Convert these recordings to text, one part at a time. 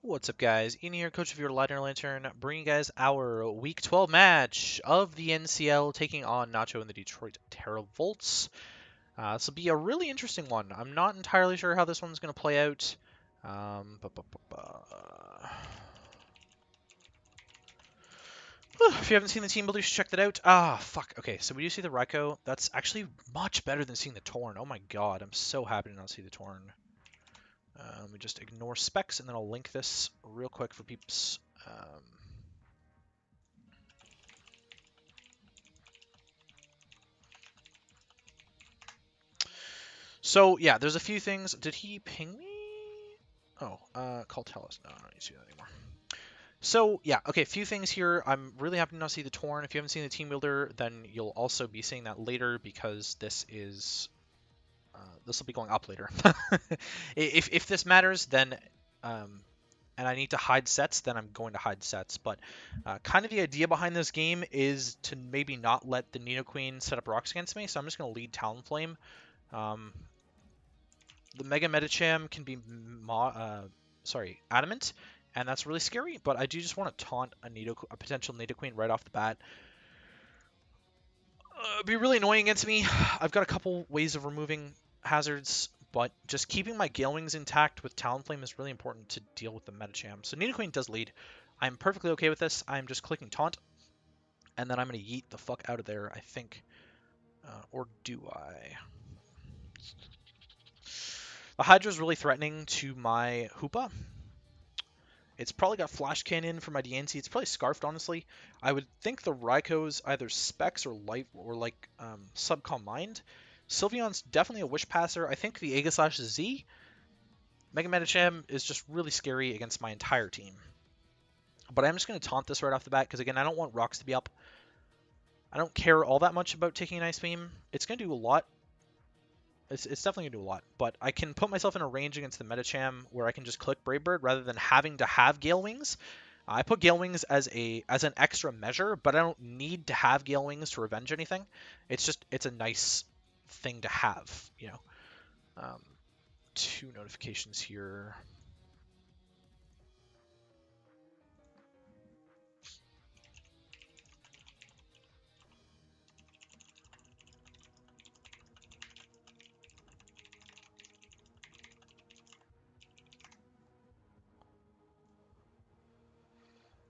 What's up, guys? Ian here, coach of your Ladner Lanturn, bringing you guys our Week 12 match of the NCL, taking on Nacho and the Detroit Teravolts. This will be a really interesting one. I'm not entirely sure how this one's going to play out. If you haven't seen the team builder, you should check that out. Fuck. Okay, so we do see the Raikou. That's actually much better than seeing the Torn. Oh my god, I'm so happy to not see the Torn. Let me just ignore specs, and then I'll link this real quick for peeps. So yeah, there's a few things. Did he ping me? Oh, call tell us. No, I don't need to see that anymore. So yeah, okay, a few things here. I'm really happy to not see the Torn. If you haven't seen the team builder, then you'll also be seeing that later because this will be going up later. if this matters, then and I need to hide sets, then I'm going to hide sets. But kind of the idea behind this game is to maybe not let the Nidoqueen set up rocks against me. So I'm just going to lead Talonflame. The Mega Medicham can be adamant, and that's really scary, but I do just want to taunt a potential Nidoqueen right off the bat. It'd be really annoying against me. I've got a couple ways of removing hazards, but just keeping my Gale Wings intact with Talonflame is really important to deal with the Medicham. So Nidoqueen does lead. I'm perfectly okay with this. I'm just clicking taunt, and then I'm going to yeet the fuck out of there, I think. Or do I? The Hydra's really threatening to my Hoopa. It's probably got Flash Cannon for my DNC. It's probably Scarfed, honestly. I would think the Raikou's either Specs or Light or like Subcom Mind. Sylveon's definitely a Wish Passer. I think the Aegislash is Z. Mega Medicham is just really scary against my entire team. But I'm just going to taunt this right off the bat because, again, I don't want rocks to be up. I don't care all that much about taking an Ice Beam. It's going to do a lot. It's definitely going to do a lot, but I can put myself in a range against the Medicham where I can just click Brave Bird rather than having to have Gale Wings. I put Gale Wings as an extra measure, but I don't need to have Gale Wings to revenge anything. It's a nice thing to have, you know. 2 notifications here.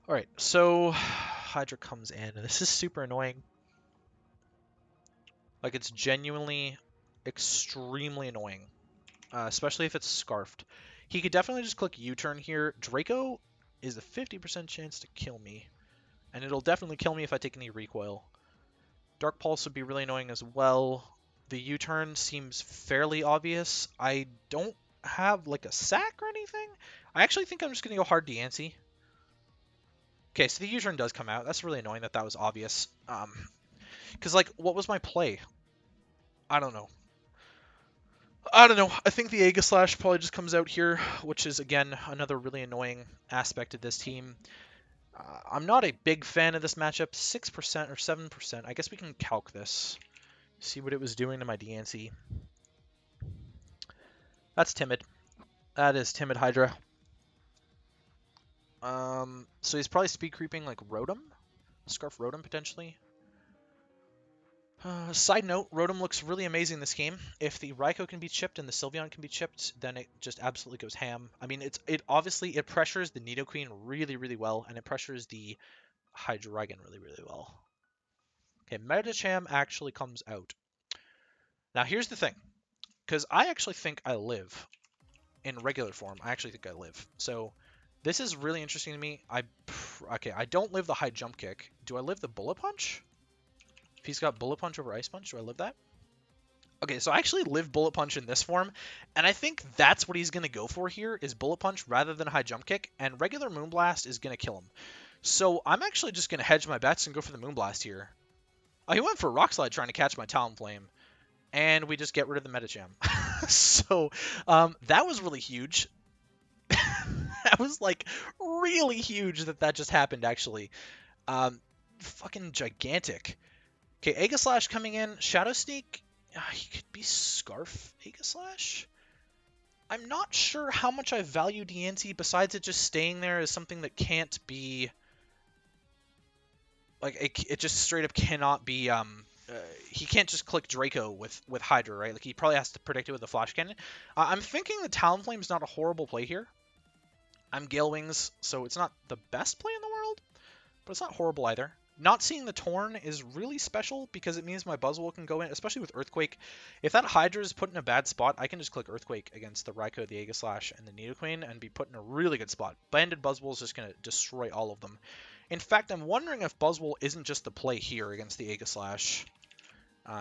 All right, so Hydra comes in, and this is super annoying. Like, it's genuinely extremely annoying, especially if it's Scarfed. He could definitely just click U-turn here. Draco is a 50% chance to kill me, and it'll definitely kill me if I take any recoil. Dark Pulse would be really annoying as well. The U-turn seems fairly obvious. I don't have like a sack or anything. I actually think I'm just going to go hard Diancie. Okay, so the U-turn does come out. That's really annoying that was obvious. Because, like, what was my play? I don't know. I think the Aegislash probably just comes out here, which is, again, another really annoying aspect of this team. I'm not a big fan of this matchup. 6% or 7%. I guess we can calc this. See what it was doing to my DNC. That's timid. That is timid Hydra. So he's probably speed creeping like Rotom. Scarf Rotom, potentially. Side note, Rotom looks really amazing this game. If the Raikou can be chipped and the Sylveon can be chipped, then it just absolutely goes ham. I mean, it obviously pressures the Nidoqueen really, really well, and it pressures the Hydreigon really, really well. Okay, Medicham actually comes out. Now here's the thing, because I actually think I live in regular form. I actually think I live. So this is really interesting to me. I don't live the high jump kick. Do I live the Bullet Punch? If he's got Bullet Punch over Ice Punch, do I live that? Okay, so I actually live Bullet Punch in this form, and I think that's what he's going to go for here, is Bullet Punch rather than High Jump Kick, and regular Moonblast is going to kill him. So I'm actually just going to hedge my bets and go for the Moonblast here. Oh, he went for Rock Slide trying to catch my Talonflame, and we just get rid of the Medicham. So that was really huge. That was, like, really huge that just happened, actually. Fucking gigantic. Okay, Aegislash coming in. Shadow Sneak. He could be Scarf Aegislash. I'm not sure how much I value Diancie besides it just staying there as something that can't be... Like, it just straight up cannot be... he can't just click Draco with Hydra, right? Like, he probably has to predict it with a Flash Cannon. I'm thinking the Talonflame is not a horrible play here. I'm Gale Wings, so it's not the best play in the world, but it's not horrible either. Not seeing the Torn is really special because it means my Buzzwole can go in, especially with Earthquake. If that Hydra is put in a bad spot, I can just click Earthquake against the Raikou, the Aegislash, and the Nidoqueen and be put in a really good spot. Banded Buzzwole is just going to destroy all of them. In fact, I'm wondering if Buzzwole isn't just the play here against the Aegislash.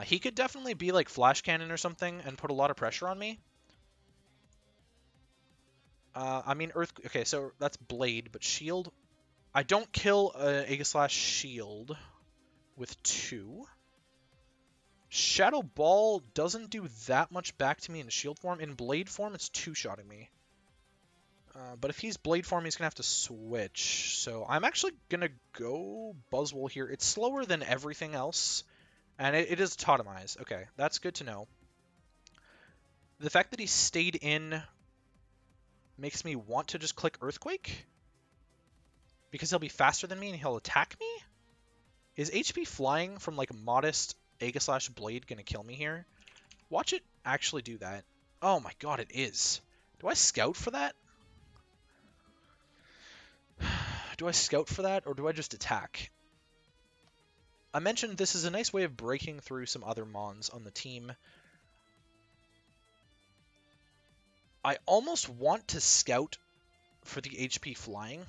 He could definitely be like Flash Cannon or something and put a lot of pressure on me. I mean, Okay, so that's Blade, but Shield... I don't kill Aegislash Shield with 2. Shadow Ball doesn't do that much back to me in Shield form. In Blade form, it's 2-shotting me. But if he's Blade form, he's going to have to switch. So I'm actually going to go Buzzwole here. It's slower than everything else, and it is Totemize. Okay, that's good to know. The fact that he stayed in makes me want to just click Earthquake. Because he'll be faster than me and he'll attack me? Is HP flying from like modest Aegislash Blade gonna kill me here? Watch it actually do that. Oh my god, it is. Do I scout for that? Do I scout for that or do I just attack? I mentioned this is a nice way of breaking through some other Mons on the team. I almost want to scout for the HP flying.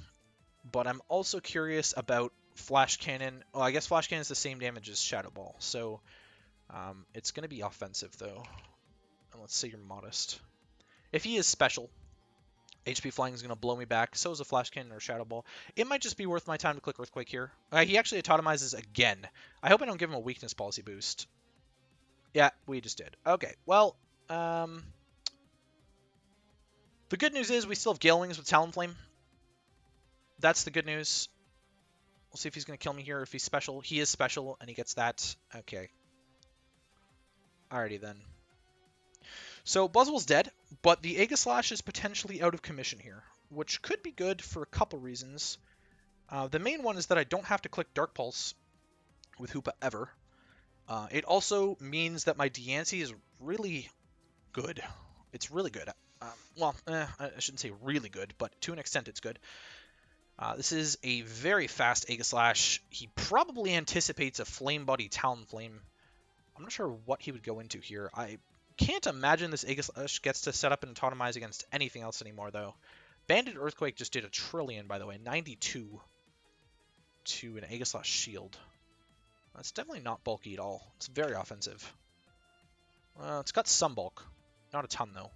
But I'm also curious about Flash Cannon. Well, I guess Flash Cannon is the same damage as Shadow Ball, so it's going to be offensive, though. And let's say you're modest. If he is special, HP Flying is going to blow me back. So is a Flash Cannon or Shadow Ball. It might just be worth my time to click Earthquake here. He actually Autotomizes again. I hope I don't give him a Weakness Policy boost. Yeah, we just did. Okay, well, the good news is we still have Gale Wings with Talonflame. That's the good news. We'll see if he's going to kill me here. If he's special, he is special, and he gets that. Okay. Alrighty then. So Buzzwole's dead, but the Aegislash is potentially out of commission here, which could be good for a couple reasons. The main one is that I don't have to click Dark Pulse with Hoopa ever. It also means that my Diancie is really good. It's really good. I shouldn't say really good, but to an extent it's good. This is a very fast Aegislash. He probably anticipates a Flame Body Talonflame. I'm not sure what he would go into here. I can't imagine this Aegislash gets to set up and Autotomize against anything else anymore, though. Banded Earthquake just did 1,000,000,000, by the way. 92 to an Aegislash Shield. That's definitely not bulky at all. It's very offensive. It's got some bulk. Not a ton, though.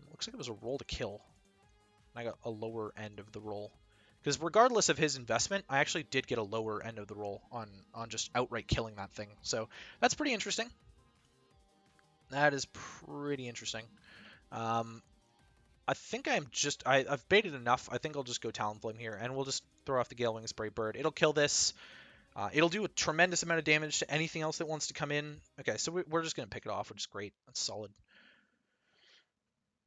It looks like it was a roll to kill. I got a lower end of the roll. Because regardless of his investment, I actually did get a lower end of the roll on just outright killing that thing. So that's pretty interesting. That is pretty interesting. I think I've baited enough. I think I'll just go Talonflame here, and we'll just throw off the Gale Wings Brave Bird. It'll kill this. It'll do a tremendous amount of damage to anything else that wants to come in. Okay, so we're just going to pick it off, which is great. That's solid.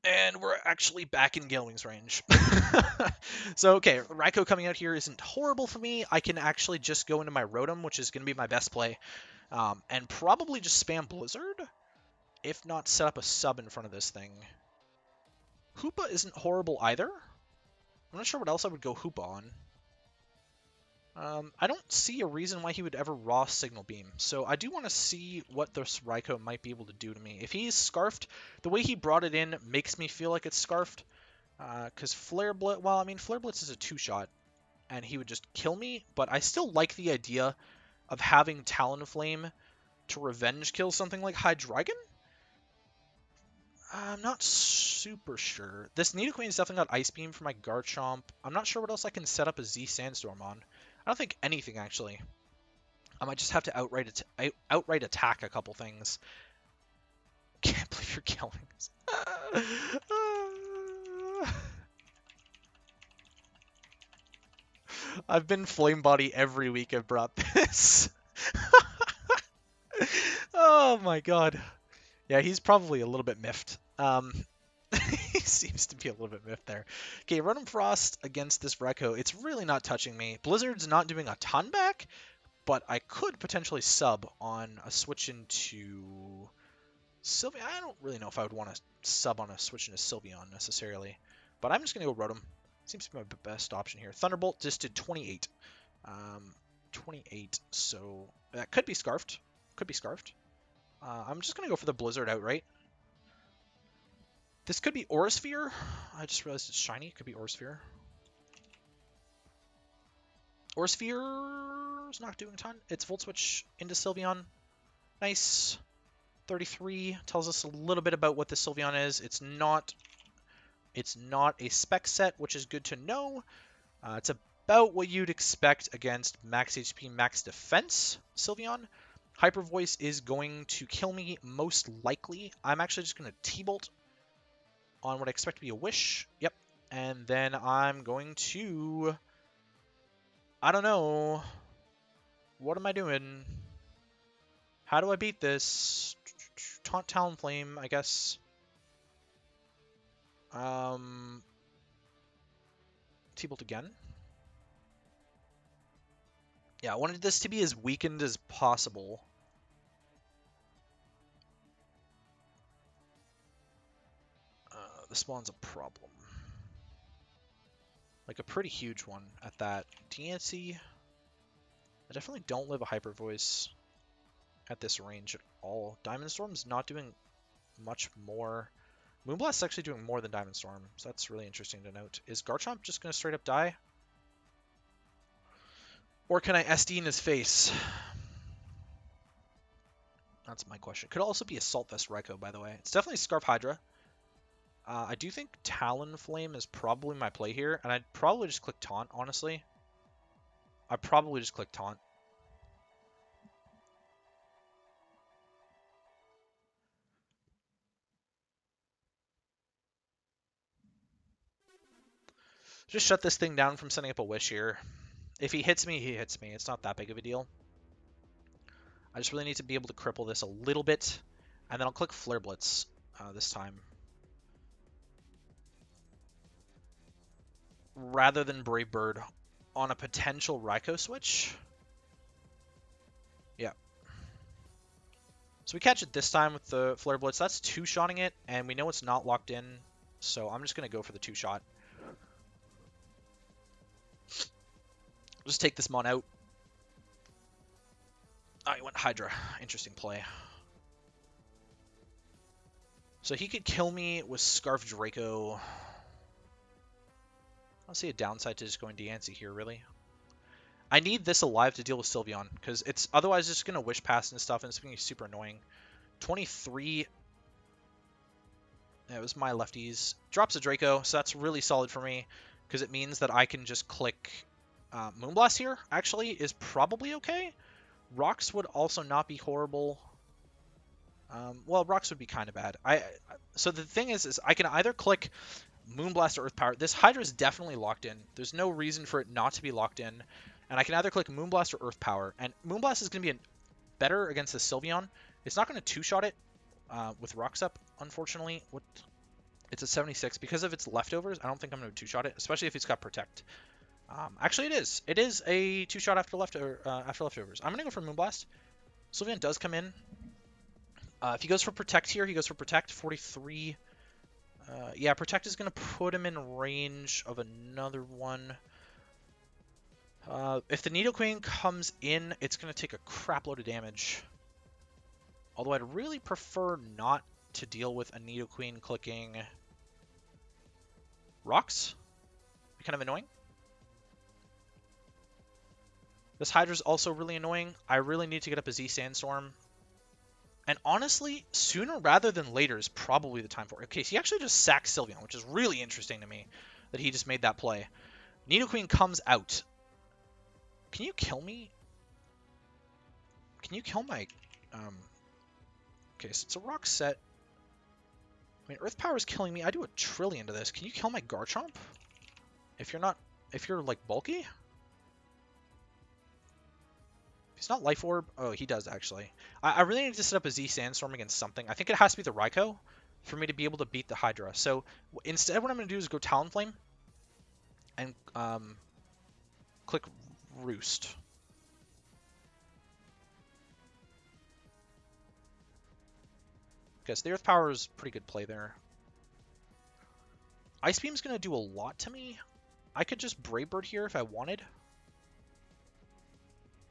And we're actually back in Gale Wings range. So, okay, Raikou coming out here isn't horrible for me. I can actually just go into my Rotom, which is going to be my best play, and probably just spam Blizzard, if not set up a sub in front of this thing. Hoopa isn't horrible either. I'm not sure what else I would go Hoopa on. I don't see a reason why he would ever raw Signal Beam, so I do want to see what this Raikou might be able to do to me. If he's Scarfed, the way he brought it in makes me feel like it's Scarfed, because Flare Blitz, well, I mean, Flare Blitz is a 2-shot, and he would just kill me, but I still like the idea of having Talonflame to revenge kill something like Hydreigon. I'm not super sure. This Nidoqueen's definitely got Ice Beam for my Garchomp. I'm not sure what else I can set up a Z Sandstorm on. I don't think anything, actually. I might just have to outright attack a couple things. Can't believe you're killing us. I've been Flame Body every week I've brought this. Oh my god. Yeah, he's probably a little bit miffed. He seems to be a little bit miffed there. Okay, Rotom-Frost against this Raikou. It's really not touching me. Blizzard's not doing a ton back, but I could potentially sub on a switch into Sylveon. I don't really know if I would want to sub on a switch into Sylveon necessarily, but I'm just going to go Rotom. Seems to be my best option here. Thunderbolt just did 28. 28, so that could be Scarfed. Could be Scarfed. I'm just going to go for the Blizzard outright. This could be Aura Sphere. I just realized it's shiny. It could be Aura Sphere. Aura Sphere is not doing a ton. It's Volt Switch into Sylveon. Nice. 33 tells us a little bit about what the Sylveon is. It's not a spec set, which is good to know. It's about what you'd expect against max HP, max defense Sylveon. Hyper Voice is going to kill me most likely. I'm actually just going to T-Bolt on what I expect to be a Wish. Yep. And then I'm going to... I don't know. What am I doing? How do I beat this? Taunt Talonflame, I guess. T-Bolt again. Yeah, I wanted this to be as weakened as possible. The spawn's a problem. Like a pretty huge one at that. DNC. I definitely don't live a Hyper Voice at this range at all. Diamond Storm's not doing much more. Moonblast's actually doing more than Diamond Storm, so that's really interesting to note. Is Garchomp just going to straight up die? Or can I SD in his face? That's my question. Could also be Assault Vest Raikou, by the way. It's definitely Scarf Hydra. I do think Talonflame is probably my play here, and I'd probably just click Taunt, honestly. I'd probably just click Taunt. Just shut this thing down from setting up a Wish here. If he hits me, he hits me. It's not that big of a deal. I just really need to be able to cripple this a little bit, and then I'll click Flare Blitz this time. Rather than Brave Bird on a potential Raikou switch. Yeah. So we catch it this time with the Flare Blitz. That's two-shotting it, and we know it's not locked in, so I'm just going to go for the two-shot. Just take this Mon out. Oh, he went Hydra. Interesting play. So he could kill me with Scarf Draco. I don't see a downside to just going Deancey here, really. I need this alive to deal with Sylveon, because it's otherwise just going to Wish Pass and stuff, and it's going to be super annoying. 23. Yeah, it was my lefties. Drops a Draco, so that's really solid for me, because it means that I can just click Moonblast here, actually, is probably okay. Rocks would also not be horrible. Well, Rocks would be kind of bad. So the thing is I can either click Moonblast or Earth Power. This Hydra is definitely locked in. There's no reason for it not to be locked in. And I can either click Moonblast or Earth Power. And Moonblast is going to be better against the Sylveon. It's not going to two-shot it with Rocks up, unfortunately. It's a 76. Because of its leftovers, I don't think I'm going to two-shot it, especially if it's got Protect. Actually, it is. It is a two-shot after leftovers. I'm going to go for Moonblast. Sylveon does come in. If he goes for Protect here, he goes for Protect. 43. Yeah, Protect is going to put him in range of another one. If the Nidoqueen comes in, it's going to take a crap load of damage. Although I'd really prefer not to deal with a Nidoqueen clicking Rocks. Be kind of annoying. This Hydra's also really annoying. I really need to get up a Z Sandstorm. And honestly, sooner rather than later is probably the time for it. Okay, so he actually just sacked Sylveon, which is really interesting to me that he just made that play. Nidoqueen comes out. Can you kill me? Can you kill my... Okay, so it's a rock set. I mean, Earth Power is killing me. I do a trillion to this. Can you kill my Garchomp? If you're not... If you're, like, bulky? If He's not Life Orb. Oh, he does, actually. I really need to set up a Z Sandstorm against something. I think it has to be the Raikou for me to be able to beat the Hydra. So instead, what I'm going to do is go Talonflame and click Roost. Okay, so the Earth Power is pretty good play there. Ice Beam's going to do a lot to me. I could just Brave Bird here if I wanted.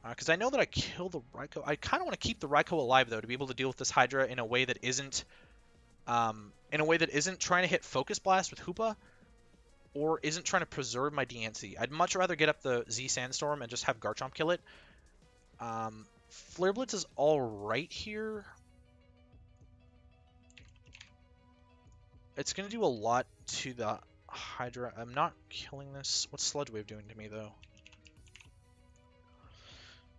Because I know that I kill the Raikou. I kind of want to keep the Raikou alive, though, to be able to deal with this Hydra in a way that isn't trying to hit Focus Blast with Hoopa, or isn't trying to preserve my DNC. I'd much rather get up the Z Sandstorm and just have Garchomp kill it. Flare Blitz is alright here. It's going to do a lot to the Hydra. I'm not killing this. What's Sludge Wave doing to me, though?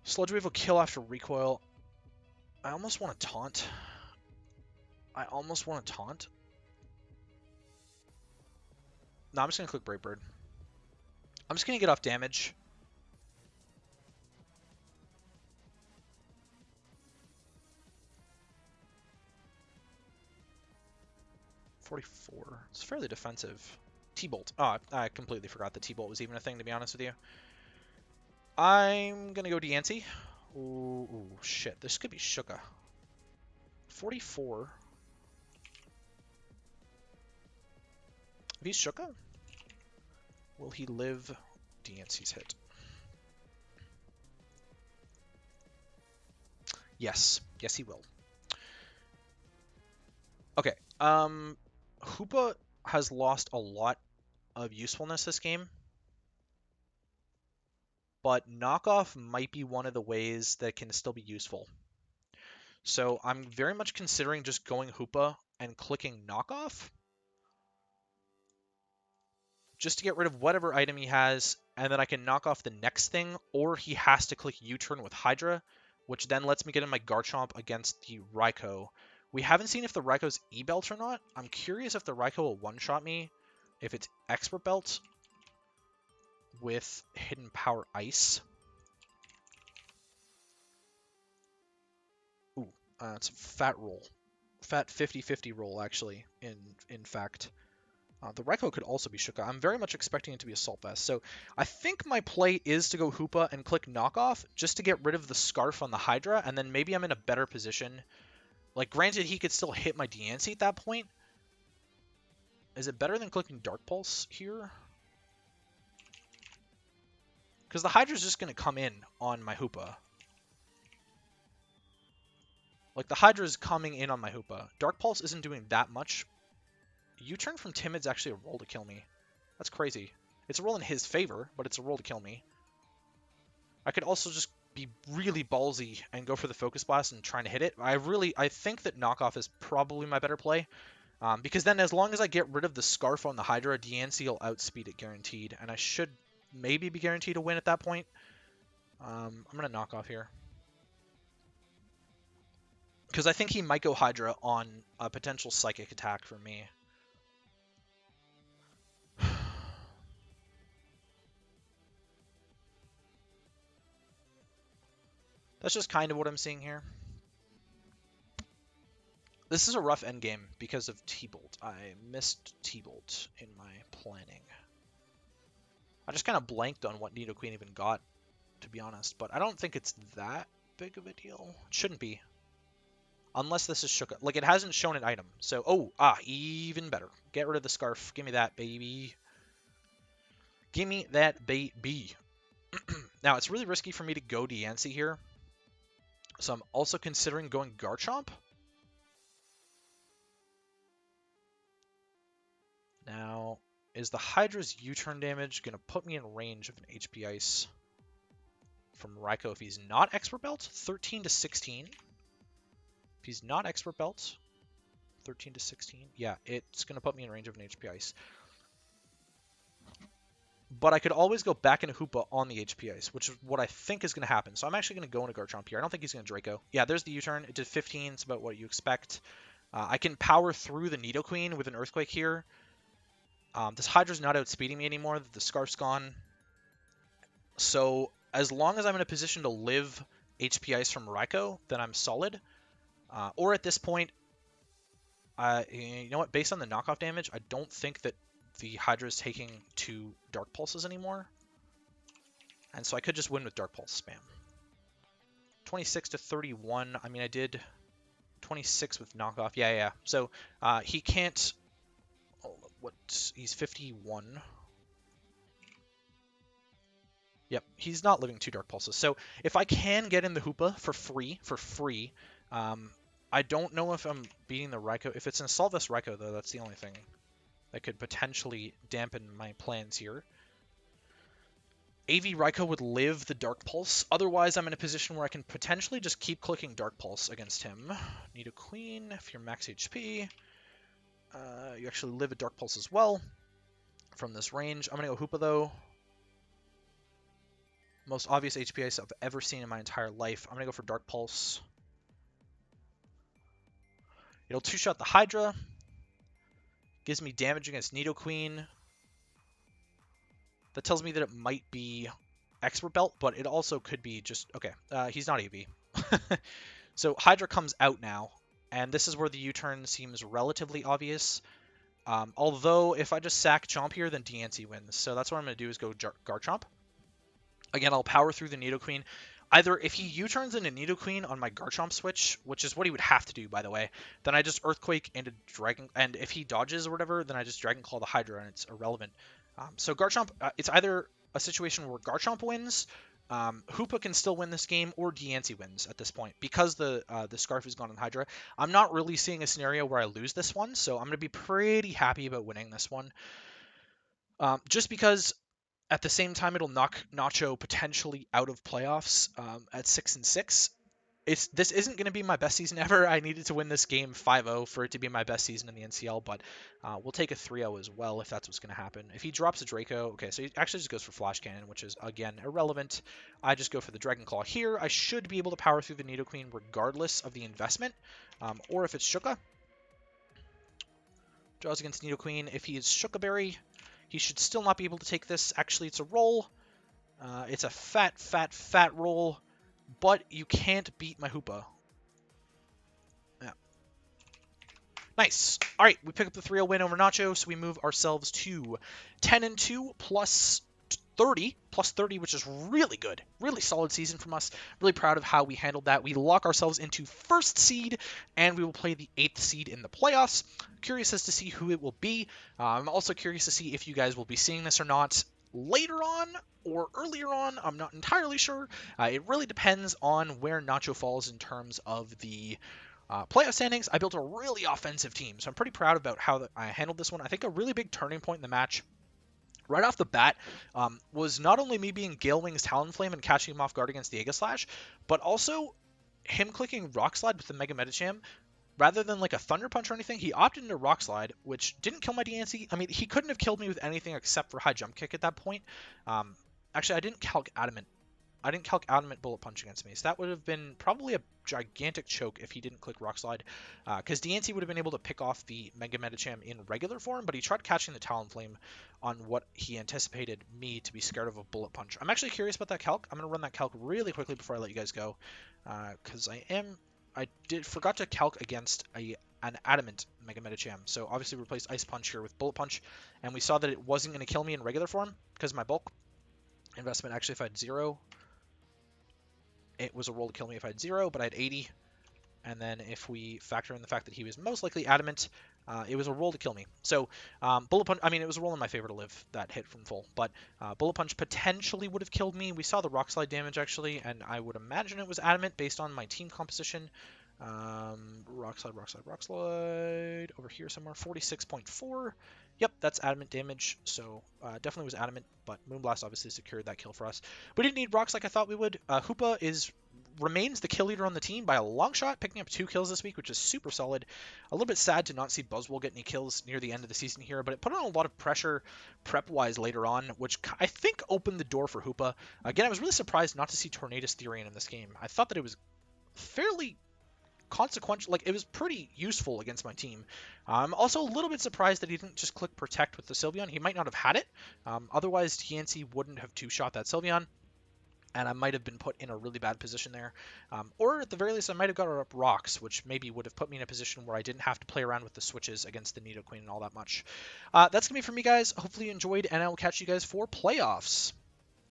Sludge Wave will kill after recoil. I almost want to taunt. No, I'm just going to click Brave Bird. I'm just going to get off damage. It's fairly defensive. T-Bolt. Oh, I completely forgot that T-Bolt was even a thing, to be honest with you. I'm going to go Diancie. Ooh, shit. This could be Shuka. 44. If he's Shuka, will he live Diancie's hit? Yes. Yes, he will. Okay. Hoopa has lost a lot of usefulness this game, but knockoff might be one of the ways that can still be useful. So I'm very much considering just going Hoopa and clicking knockoff just to get rid of whatever item he has, and then I can knock off the next thing, or he has to click U-turn with Hydra, which then lets me get in my Garchomp against the Raikou. We haven't seen if the Raikou's E-Belt or not. I'm curious if the Raikou will one-shot me if it's Expert Belt with Hidden Power Ice. Ooh, it's a fat roll. Fat 50-50 roll, actually, in fact. The Raikou could also be Shuka. I'm very much expecting it to be Assault Vest. So I think my play is to go Hoopa and click Knockoff just to get rid of the Scarf on the Hydra, and then maybe I'm in a better position. Like, granted, he could still hit my Diancie at that point. Is it better than clicking Dark Pulse here? Because the Hydra's just going to come in on my Hoopa. Like, the Hydra's coming in on my Hoopa. Dark Pulse isn't doing that much. U-turn from Timid's actually a roll to kill me. That's crazy. It's a roll in his favor, but it's a roll to kill me. I could also just be really ballsy and go for the Focus Blast and trying to hit it. I think that Knockoff is probably my better play. Because then as long as I get rid of the Scarf on the Hydra, DNC will outspeed it guaranteed. And I should maybe be guaranteed to win at that point. I'm going to knock off here. Because I think he might go Hydra on a potential Psychic attack for me. That's just kind of what I'm seeing here. This is a rough endgame because of T-Bolt. I missed T-Bolt in my planning. I just kind of blanked on what Nidoqueen even got, to be honest. But I don't think it's that big of a deal. It shouldn't be. Unless this is Shuka. Like, it hasn't shown an item. So, even better. Get rid of the Scarf. Give me that, baby. Give me that, baby. Now, it's really risky for me to go Diancie here. So I'm also considering going Garchomp. Now, is the Hydra's U-turn damage going to put me in range of an HP Ice from Raikou if he's not Expert Belt? 13 to 16. If he's not Expert Belt, 13 to 16. Yeah, it's going to put me in range of an HP Ice. But I could always go back into Hoopa on the HP Ice, which is what I think is going to happen. So I'm actually going to go into Garchomp here. I don't think he's going to Draco. Yeah, there's the U-turn. It did 15. It's about what you expect. I can power through the Nidoqueen with an Earthquake here. This Hydra's not outspeeding me anymore. The Scarf's gone. So as long as I'm in a position to live HP Ice from Raikou, then I'm solid. Or at this point, you know what? Based on the knockoff damage, I don't think that the Hydra is taking 2 Dark Pulses anymore. And so I could just win with Dark Pulse spam. 26 to 31. I mean, I did 26 with knockoff. Yeah. So he can't... Oh, what? He's 51. Yep, he's not living 2 Dark Pulses. So if I can get in the Hoopa for free, I don't know if I'm beating the Raikou. If it's an Assault Vest Raikou, though, that's the only thing that could potentially dampen my plans here. AV Raikou would live the Dark Pulse. Otherwise, I'm in a position where I can potentially just keep clicking Dark Pulse against him. Need a Queen if you're max HP. You actually live a Dark Pulse as well from this range. I'm going to go Hoopa, though. Most obvious HP Ice I've ever seen in my entire life. I'm going to go for Dark Pulse. It'll 2-shot the Hydra. Gives me damage against Nidoqueen. That tells me that it might be Expert Belt, but it also could be just... Okay, he's not AV. So Hydra comes out now, and this is where the U-turn seems relatively obvious. Although, if I just sack Chomp here, then DNC wins. So that's what I'm going to do is go Garchomp. Again, I'll power through the Nidoqueen. Either if he U-turns into Nidoqueen on my Garchomp switch, which is what he would have to do, by the way, then I just Earthquake into Dragon... And if he dodges or whatever, then I just Dragon Claw the Hydra, and it's irrelevant. So Garchomp, it's either a situation where Garchomp wins, Hoopa can still win this game, or Diancie wins at this point. Because the Scarf is gone on Hydra, I'm not really seeing a scenario where I lose this one, so I'm going to be pretty happy about winning this one. Just because at the same time it'll knock Nacho potentially out of playoffs at 6-6. This isn't going to be my best season ever. I needed to win this game 5-0 for it to be my best season in the NCL, but we'll take a 3-0 as well if that's what's going to happen. If he drops a Draco, okay, so he actually just goes for Flash Cannon, which is, again, irrelevant. I just go for the Dragon Claw here. I should be able to power through the Nidoqueen regardless of the investment, or if it's Shuka. Draws against Nidoqueen. If he is Shuka Berry, he should still not be able to take this. Actually, it's a roll. It's a fat roll. But you can't beat my Hoopa. Yeah. Nice. All right, we pick up the 3-0 win over Nacho, so we move ourselves to 10-2 plus 30, which is really good. Really solid season from us. Really proud of how we handled that. We lock ourselves into 1st seed, and we will play the 8th seed in the playoffs. Curious as to see who it will be. I'm also curious to see if you guys will be seeing this or not later on or earlier on. I'm not entirely sure. It really depends on where Nacho falls in terms of the playoff standings. I built a really offensive team, so I'm pretty proud about how I handled this one. I think a really big turning point in the match right off the bat was not only me being Gale Wing's Talonflame and catching him off guard against the Aegislash, but also him clicking Rock Slide with the Mega Medicham. Rather than like a Thunder Punch or anything, he opted into Rock Slide, which didn't kill my DNC. I mean, he couldn't have killed me with anything except for High Jump Kick at that point. Actually, I didn't calc Adamant. I didn't calc Adamant Bullet Punch against me, so that would have been probably a gigantic choke if he didn't click Rock Slide, because DNC would have been able to pick off the Mega Medicham in regular form, but he tried catching the Talonflame on what he anticipated me to be scared of a Bullet Punch. I'm actually curious about that calc. I'm going to run that calc really quickly before I let you guys go, because I forgot to calc against an Adamant Mega Medicham, so obviously replaced Ice Punch here with Bullet Punch, and we saw that it wasn't going to kill me in regular form because of my bulk investment. Actually, if I had 0, it was a roll to kill me if I had 0, but I had 80. And then if we factor in the fact that he was most likely Adamant, it was a roll to kill me. So Bullet Punch, I mean, it was a roll in my favor to live that hit from full, but Bullet Punch potentially would have killed me. We saw the Rock Slide damage, actually, and I would imagine it was Adamant based on my team composition. Rock Slide. Over here somewhere, 46.4. Yep, that's Adamant damage, so definitely was Adamant, but Moonblast obviously secured that kill for us. We didn't need rocks like I thought we would. Hoopa remains the kill leader on the team by a long shot, picking up 2 kills this week, which is super solid. A little bit sad to not see Buzzwole get any kills near the end of the season here, but it put on a lot of pressure prep-wise later on, which I think opened the door for Hoopa. Again, I was really surprised not to see Tornadus Therian in this game. I thought that it was fairly consequential, like it was pretty useful against my team. I'm also a little bit surprised that he didn't just click Protect with the Sylveon. He might not have had it. Otherwise, TNC wouldn't have 2-shot that Sylveon. and I might have been put in a really bad position there. Or at the very least, I might have got up rocks, which maybe would have put me in a position where I didn't have to play around with the switches against the Nidoqueen and all that much. That's going to be for me, guys. Hopefully you enjoyed, and I will catch you guys for playoffs.